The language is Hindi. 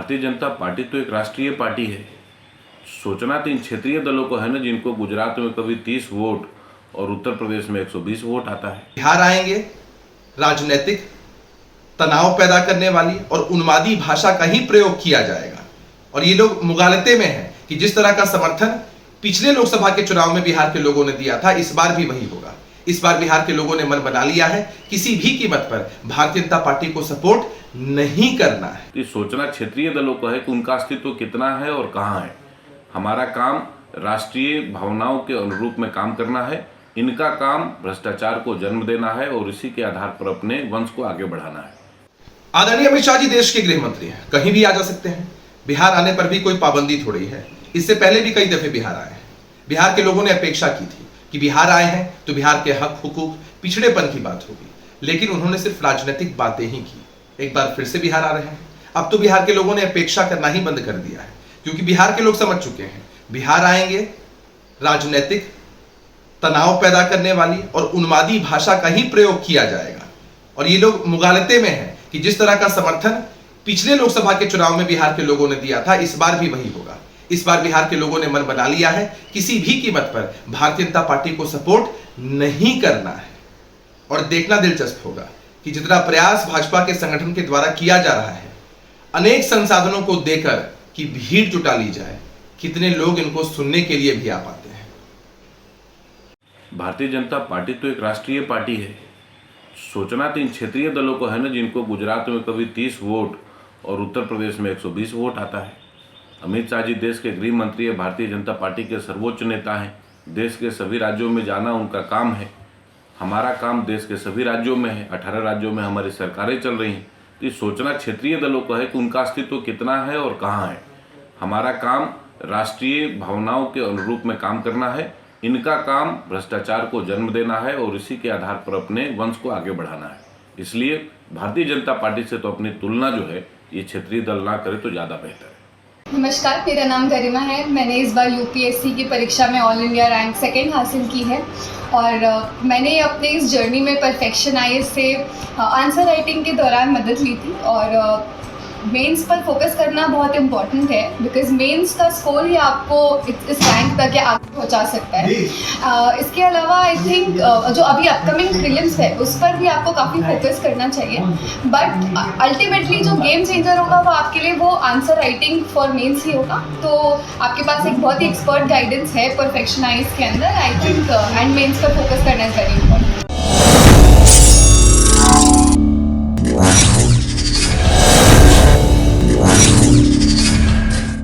भारतीय जनता पार्टी तो एक राष्ट्रीय पार्टी है। सोचना तो इन क्षेत्रीय दलों को है ना, जिनको गुजरात में कभी 30 वोट और उत्तर प्रदेश में 120 वोट आता है। बिहार आएंगे राजनीतिक तनाव पैदा करने वाली और उन्मादी भाषा का ही प्रयोग किया जाएगा। और ये लोग मुगालते में हैं कि जिस तरह का समर्थन पिछले लोकसभा के चुनाव में बिहार के लोगों ने दिया था, इस बार भी वही होगा। इस बार बिहार के लोगों ने मन बना लिया है, किसी भी कीमत पर भारतीय जनता पार्टी को सपोर्ट नहीं करना है। ये सोचना क्षेत्रीय दलों को है कि उनका अस्तित्व कितना है और कहाँ है। हमारा काम राष्ट्रीय भावनाओं के अनुरूप में काम करना है। इनका काम भ्रष्टाचार को जन्म देना है और इसी के आधार पर अपने वंश को आगे बढ़ाना है। आदरणीय अमित शाह जी देश के गृह मंत्री हैं, कहीं भी आ जा सकते हैं। बिहार आने पर भी कोई पाबंदी थोड़ी है। इससे पहले भी कई दफे बिहार आए हैं। बिहार के लोगों ने अपेक्षा की थी कि बिहार आए हैं तो बिहार के हक हुकूक पिछड़ेपन की बात होगी, लेकिन उन्होंने सिर्फ राजनीतिक बातें ही की। एक बार फिर से बिहार आ रहे हैं। अब तो बिहार के लोगों ने अपेक्षा करना ही बंद कर दिया है, क्योंकि बिहार के लोग समझ चुके हैं बिहार आएंगे राजनीतिक तनाव पैदा करने वाली और उन्मादी भाषा का ही प्रयोग किया जाएगा। और ये लोग मुगालते में हैं कि जिस तरह का समर्थन पिछले लोकसभा के चुनाव में बिहार के लोगों ने दिया था, इस बार भी वही होगा। इस बार बिहार के लोगों ने मन बना लिया है, किसी भी कीमत पर भारतीय जनता पार्टी को सपोर्ट नहीं करना है। और देखना दिलचस्प होगा कि जितना प्रयास भाजपा के संगठन के द्वारा किया जा रहा है, अनेक संसाधनों को देकर कि भीड़ जुटा ली जाए, कितने लोग इनको सुनने के लिए भी आ पाते हैं। भारतीय जनता पार्टी तो एक राष्ट्रीय पार्टी है। सोचना तो इन क्षेत्रीय दलों को है ना, जिनको गुजरात में कभी 30 वोट और उत्तर प्रदेश में 120 वोट आता है। अमित शाह जी देश के गृह मंत्री है, भारतीय जनता पार्टी के सर्वोच्च नेता हैं। देश के सभी राज्यों में जाना उनका काम है। हमारा काम देश के सभी राज्यों में है। 18 राज्यों में हमारी सरकारें चल रही हैं। तो ये सोचना क्षेत्रीय दलों को है कि उनका अस्तित्व कितना है और कहाँ है। हमारा काम राष्ट्रीय भावनाओं के अनुरूप में काम करना है। इनका काम भ्रष्टाचार को जन्म देना है और इसी के आधार पर अपने वंश को आगे बढ़ाना है। इसलिए भारतीय जनता पार्टी से तो अपनी तुलना जो है ये क्षेत्रीय दल ना करे तो ज़्यादा बेहतर है। नमस्कार, मेरा नाम गरिमा है। मैंने इस बार यूपीएससी की परीक्षा में ऑल इंडिया रैंक 2 हासिल की है और मैंने अपने इस जर्नी में परफेक्शन आईएएस से आंसर राइटिंग के दौरान मदद ली थी। और मेंस पर फोकस करना बहुत इम्पॉर्टेंट है, बिकॉज मेंस का स्कोर ही आपको इस रैंक तक आगे पहुंचा सकता है। इसके अलावा आई थिंक जो अभी अपकमिंग प्रीलिम्स है उस पर भी आपको काफ़ी फोकस करना चाहिए। बट अल्टीमेटली जो गेम चेंजर होगा वो आपके लिए वो आंसर राइटिंग फॉर मेंस ही होगा। तो आपके पास एक बहुत ही एक्सपर्ट गाइडेंस है परफेक्शन आईएएस के अंदर, आई थिंक, एंड मेंस पर फोकस करना इज वेरी इंपॉर्टेंट।